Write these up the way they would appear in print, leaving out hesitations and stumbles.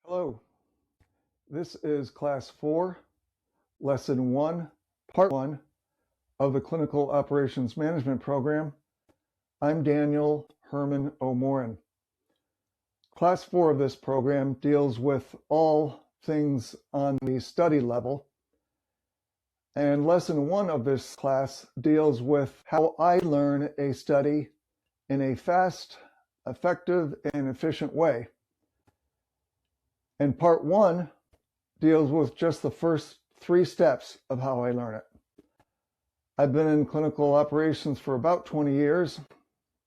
Hello, this is Class 4, Lesson 1, Part 1 of the Clinical Operations Management Program. I'm Daniel Hermann O'Morain. Class 4 of this program deals with all things on the study level, and Lesson 1 of this class deals with how I learn a study in a fast, effective, and efficient way. And Part 1 deals with just the first 3 steps of how I learn it. I've been in clinical operations for about 20 years,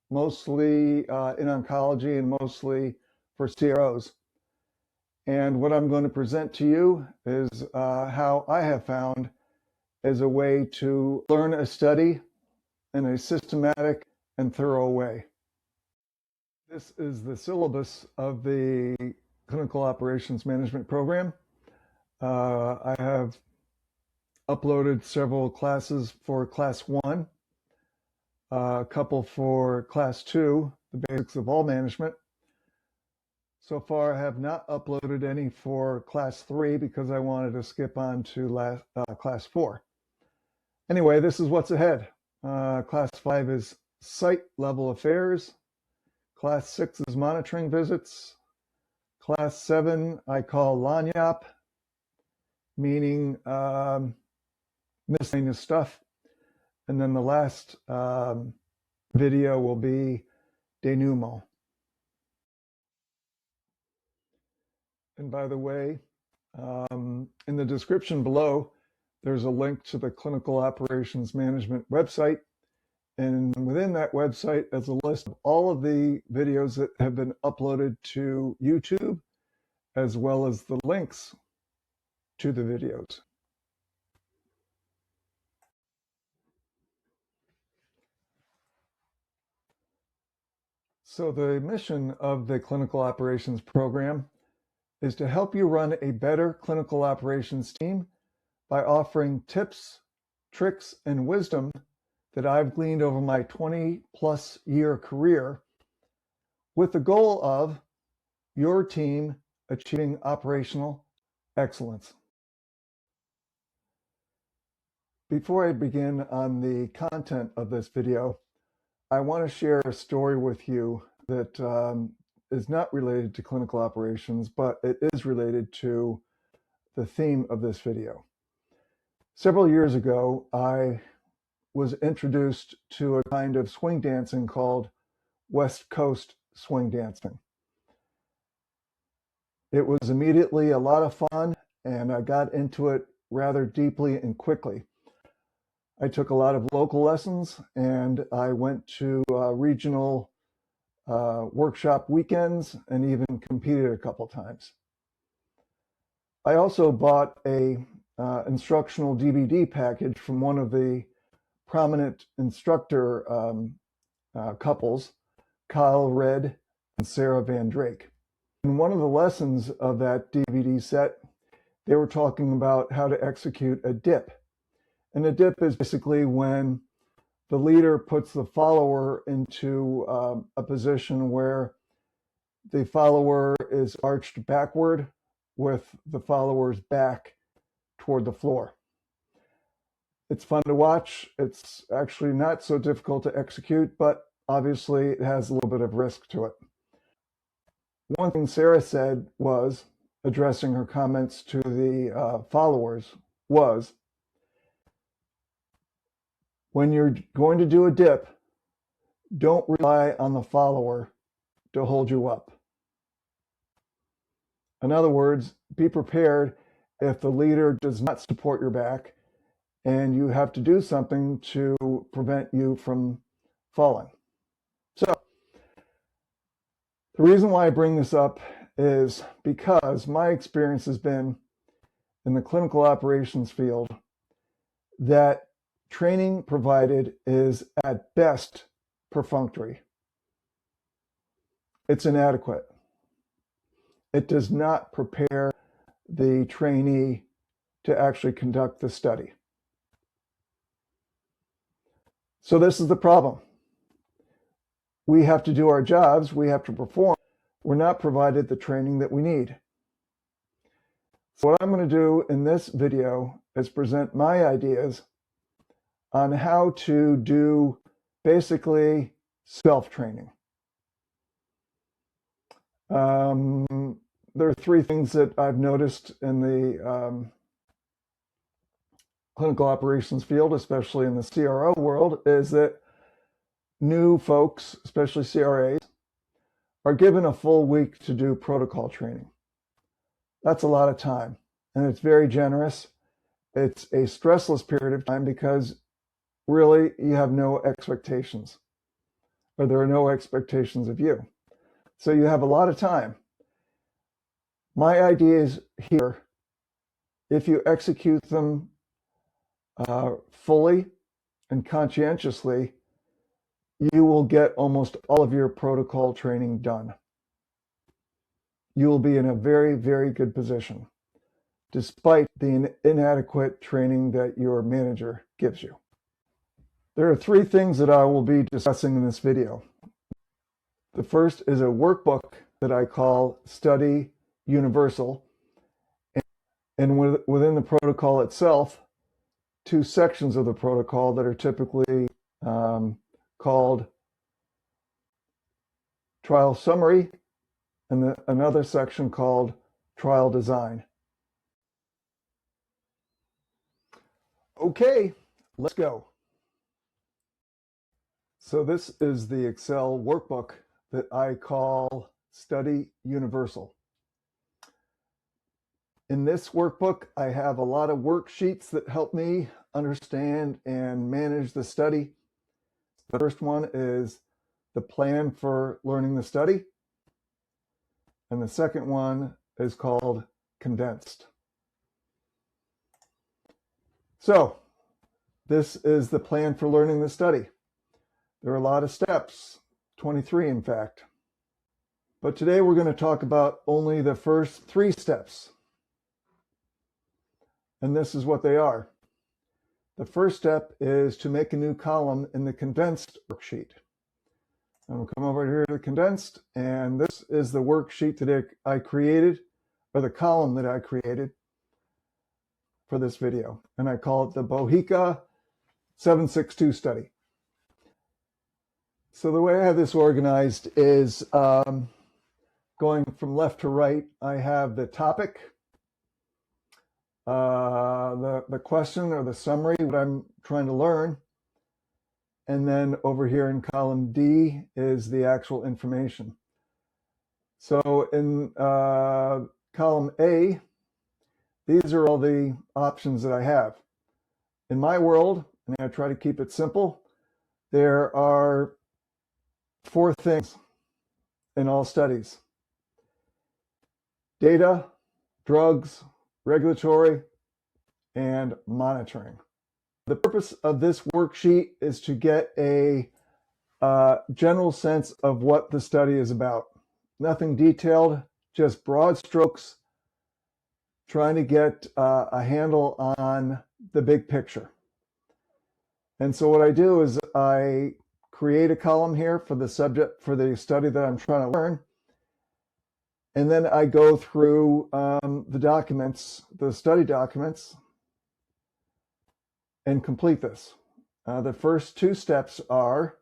mostly in oncology and mostly for CROs. And what I'm going to present to you is how I have found as a way to learn a study in a systematic and thorough way. This is the syllabus of the Clinical Operations Management Program. I have uploaded several classes for Class 1, a couple for Class 2, the basics of all management. So far, I have not uploaded any for Class 3 because I wanted to skip on to Class 4. Anyway, this is what's ahead. Class 5 is site level affairs. Class 6 is monitoring visits. Class 7 I call lagniappe, meaning miscellaneous stuff. And then the last video will be denouement. And by the way, in the description below, there's a link to the Clinical Operations Management website. And within that website is a list of all of the videos that have been uploaded to YouTube, as well as the links to the videos. So the mission of the Clinical Operations Program is to help you run a better clinical operations team by offering tips, tricks, and wisdom that I've gleaned over my 20-plus year career with the goal of your team achieving operational excellence. Before I begin on the content of this video, I want to share a story with you that is not related to clinical operations, but it is related to the theme of this video. Several years ago, I was introduced to a kind of swing dancing called West Coast swing dancing. It was immediately a lot of fun, and I got into it rather deeply and quickly. I took a lot of local lessons, and I went to regional workshop weekends and even competed a couple times. I also bought a instructional DVD package from one of the prominent instructor couples, Kyle Red and Sarah Van Drake. In one of the lessons of that DVD set, they were talking about how to execute a dip. And a dip is basically when the leader puts the follower into a position where the follower is arched backward with the follower's back toward the floor. It's fun to watch. It's actually not so difficult to execute, but obviously it has a little bit of risk to it. One thing Sarah said was, addressing her comments to the followers, was, when you're going to do a dip, don't rely on the follower to hold you up. In other words, be prepared if the leader does not support your back and you have to do something to prevent you from falling. So, the reason why I bring this up is because my experience has been in the clinical operations field that training provided is at best perfunctory. It's inadequate. It does not prepare the trainee to actually conduct the study. So this is the problem. We have to do our jobs, we have to perform. We're not provided the training that we need. So what I'm going to do in this video is present my ideas on how to do basically self-training. There are three things that I've noticed in the clinical operations field, especially in the CRO world, is that new folks, especially CRAs, are given a full week to do protocol training. That's a lot of time, and it's very generous. It's a stressless period of time because really you have no expectations, or there are no expectations of you. So you have a lot of time. My ideas here, if you execute them fully and conscientiously, you will get almost all of your protocol training done. You will be in a very, very good position, despite the inadequate training that your manager gives you. There are three things that I will be discussing in this video. The first is a workbook that I call Study Universal, and within the protocol itself, two sections of the protocol that are typically called Trial Summary, and another section called Trial Design. Okay, let's go. So this is the Excel workbook that I call Study Universal. In this workbook, I have a lot of worksheets that help me understand and manage the study. The first one is the plan for learning the study. And the second one is called Condensed. So this is the plan for learning the study. There are a lot of steps, 23 in fact. But today we're going to talk about only the first 3 steps. And this is what they are. The first step is to make a new column in the condensed worksheet. And we'll come over here to the condensed, and this is the worksheet that I created, or the column that I created for this video. And I call it the Bohica 762 study. So the way I have this organized is going from left to right. I have the topic, the question or the summary, what I'm trying to learn. And then over here in column D is the actual information. So in column A, these are all the options that I have. In my world, and I try to keep it simple, there are 4 things in all studies: data, drugs, regulatory, and monitoring. The purpose of this worksheet is to get a general sense of what the study is about. Nothing detailed, just broad strokes, trying to get a handle on the big picture. And so what I do is I create a column here for the subject, for the study that I'm trying to learn. And then I go through the documents, the study documents, and complete this. The first 2 steps are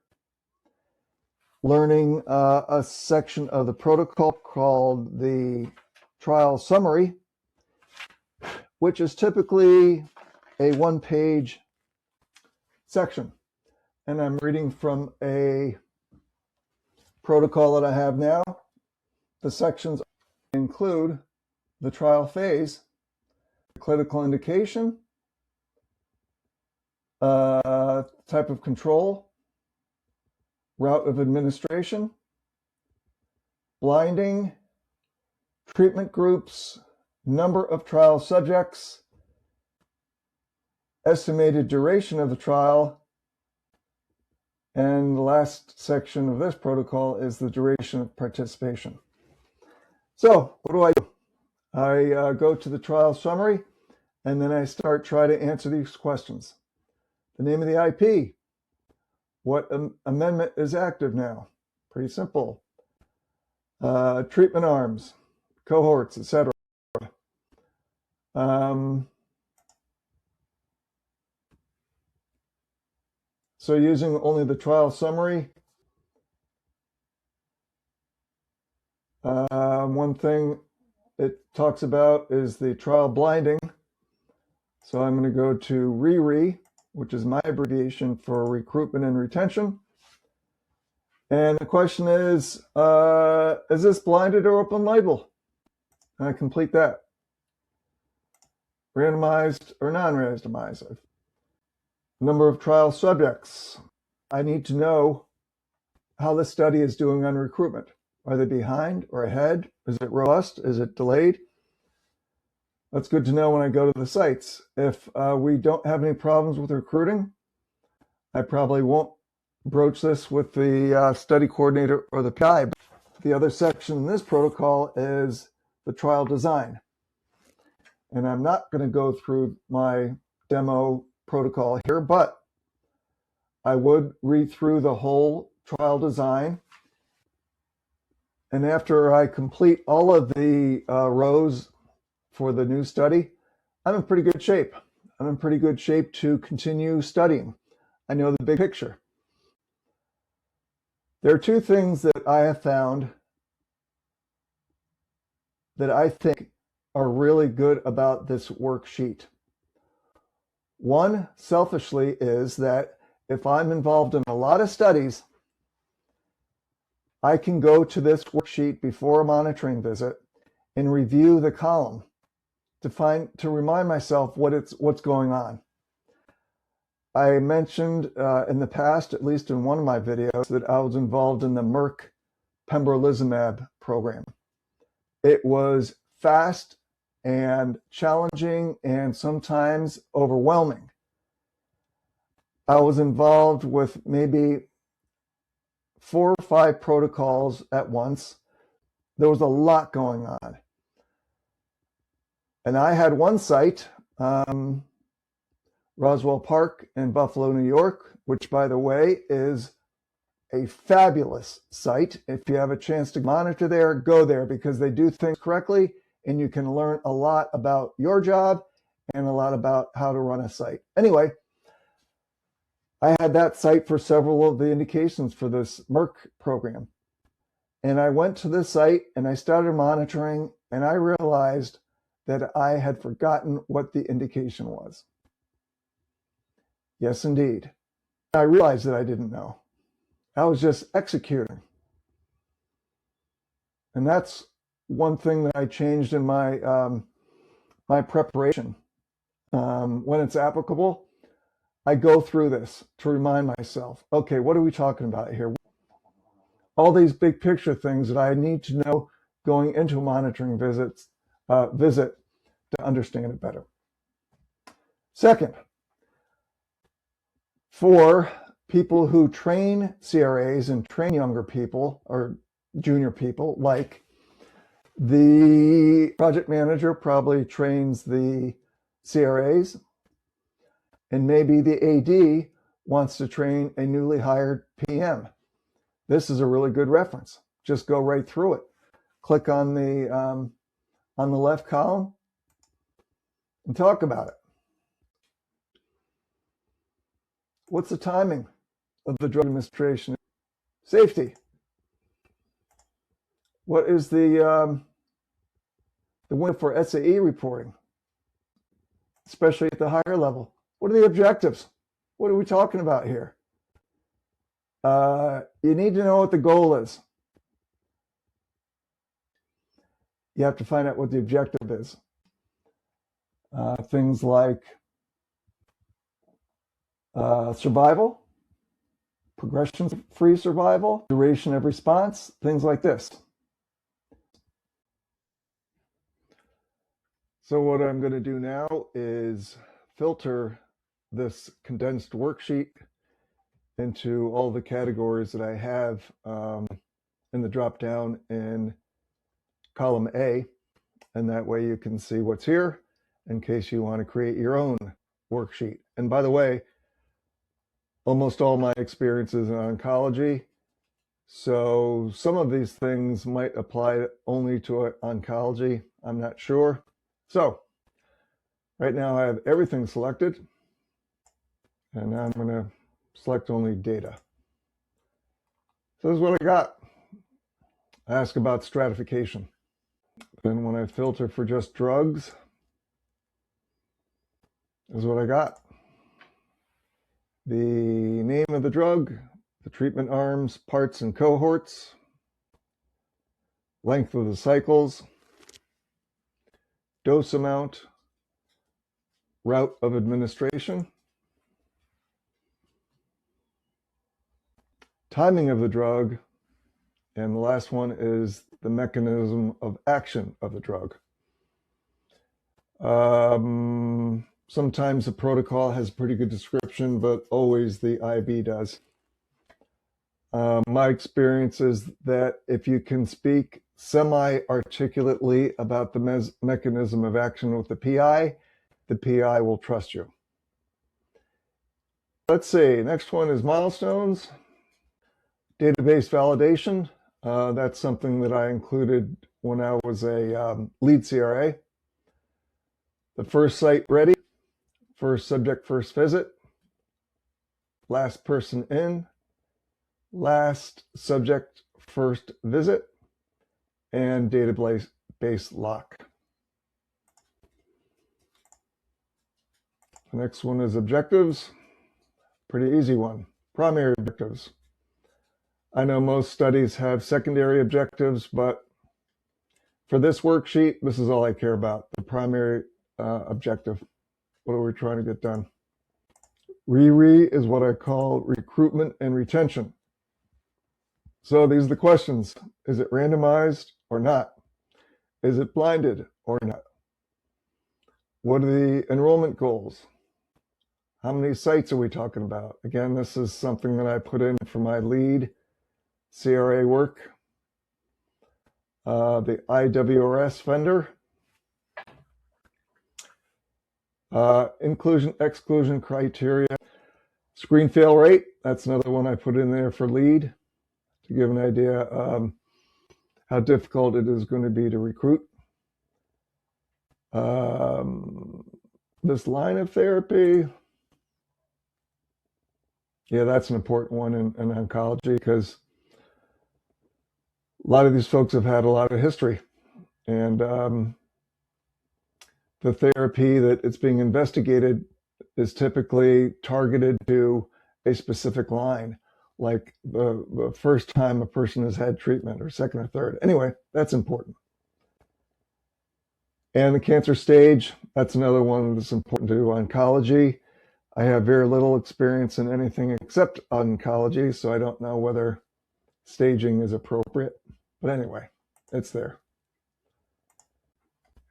learning a section of the protocol called the trial summary, which is typically a 1-page section. And I'm reading from a protocol that I have now. The sections include the trial phase, clinical indication, type of control, route of administration, blinding, treatment groups, number of trial subjects, estimated duration of the trial, and the last section of this protocol is the duration of participation. So what do? I go to the trial summary, and then I try to answer these questions. The name of the IP. What amendment is active now? Pretty simple. Treatment arms, cohorts, etc. So using only the trial summary, one thing it talks about is the trial blinding. So I'm going to go to RERE, which is my abbreviation for recruitment and retention. And the question is this blinded or open label? And I complete that. Randomized or non-randomized. Number of trial subjects. I need to know how the study is doing on recruitment. Are they behind or ahead? Is it robust? Is it delayed? That's good to know when I go to the sites. If we don't have any problems with recruiting, I probably won't broach this with the study coordinator or the PI. The other section in this protocol is the trial design. And I'm not going to go through my demo protocol here, but I would read through the whole trial design. And after I complete all of the rows for the new study, I'm in pretty good shape. I'm in pretty good shape to continue studying. I know the big picture. There are two things that I have found that I think are really good about this worksheet. One, selfishly, is that if I'm involved in a lot of studies, I can go to this worksheet before a monitoring visit and review the column to remind myself what's going on. I mentioned in the past, at least in one of my videos, that I was involved in the Merck pembrolizumab program. It was fast and challenging and sometimes overwhelming. I was involved with maybe 4 or 5 protocols at once. There was a lot going on. And I had one site, Roswell Park in Buffalo, New York, which, by the way, is a fabulous site. If you have a chance to monitor there, go there because they do things correctly and you can learn a lot about your job and a lot about how to run a site. Anyway, I had that site for several of the indications for this Merck program. And I went to this site and I started monitoring and I realized that I had forgotten what the indication was. Yes, indeed. I realized that I didn't know. I was just executing. And that's one thing that I changed in my my preparation. When it's applicable, I go through this to remind myself, okay, what are we talking about here? All these big picture things that I need to know going into a monitoring visit to understand it better. Second, for people who train CRAs and train younger people or junior people, like the project manager probably trains the CRAs, and maybe the AD wants to train a newly hired PM. This is a really good reference. Just go right through it. Click on the left column and talk about it. What's the timing of the drug administration? Safety. What is the window for SAE reporting, especially at the higher level? What are the objectives? What are we talking about here? You need to know what the goal is. You have to find out what the objective is. Things like survival, progression-free survival, duration of response, things like this. So what I'm going to do now is filter this condensed worksheet into all the categories that I have in the drop down in column A, and that way you can see what's here in case you want to create your own worksheet. And by the way, almost all my experiences in oncology, so some of these things might apply only to oncology. I'm not sure. So Right now I have everything selected, and now I'm going to select only data. So this is what I got. I ask about stratification. Then when I filter for just drugs, this is what I got. The name of the drug, the treatment arms, parts, and cohorts, length of the cycles, dose amount, route of administration, timing of the drug, and the last one is the mechanism of action of the drug. Sometimes the protocol has a pretty good description, but always the IB does. My experience is that if you can speak semi-articulately about the mechanism of action with the PI will trust you. Let's see, next one is milestones. Database validation. That's something that I included when I was a lead CRA. The first site ready, first subject, first visit, last person in, last subject, first visit, and database lock. The next one is objectives. Pretty easy one. Primary objectives. I know most studies have secondary objectives, but for this worksheet, this is all I care about, the primary objective. What are we trying to get done? Re is what I call recruitment and retention. So these are the questions. Is it randomized or not? Is it blinded or not? What are the enrollment goals? How many sites are we talking about? Again, this is something that I put in for my lead CRA work. The IWRS vendor. Inclusion, exclusion criteria. Screen fail rate, that's another one I put in there for lead to give an idea how difficult it is going to be to recruit. This line of therapy, yeah, that's an important one in oncology because a lot of these folks have had a lot of history, and the therapy that it's being investigated is typically targeted to a specific line, like the first time a person has had treatment or second or third. Anyway, that's important. And the cancer stage, that's another one that's important to oncology. I have very little experience in anything except oncology, so I don't know whether staging is appropriate. But anyway, it's there.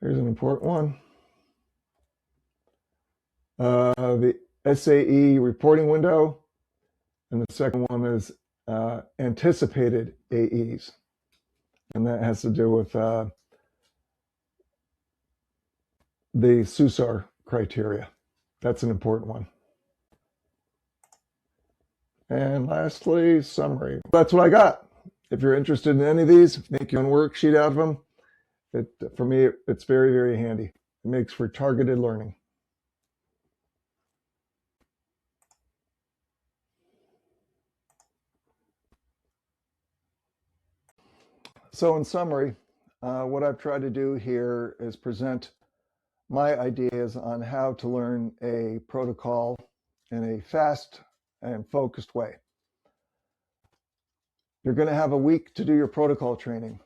Here's an important one. The SAE reporting window, and the second one is anticipated AEs, and that has to do with the SUSAR criteria. That's an important one. And lastly, summary. That's what I got. If you're interested in any of these, make your own worksheet out of them. For me, it's very, very handy. It makes for targeted learning. So in summary, what I've tried to do here is present my ideas on how to learn a protocol in a fast and focused way. You're going to have a week to do your protocol training,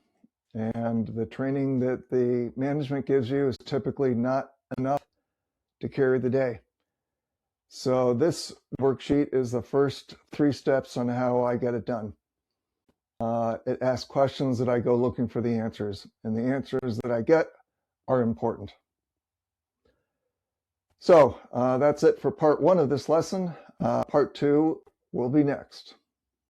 and the training that the management gives you is typically not enough to carry the day. So this worksheet is the first 3 steps on how I get it done. It asks questions that I go looking for the answers, and the answers that I get are important. So that's it for part 1 of this lesson. Part 2 will be next.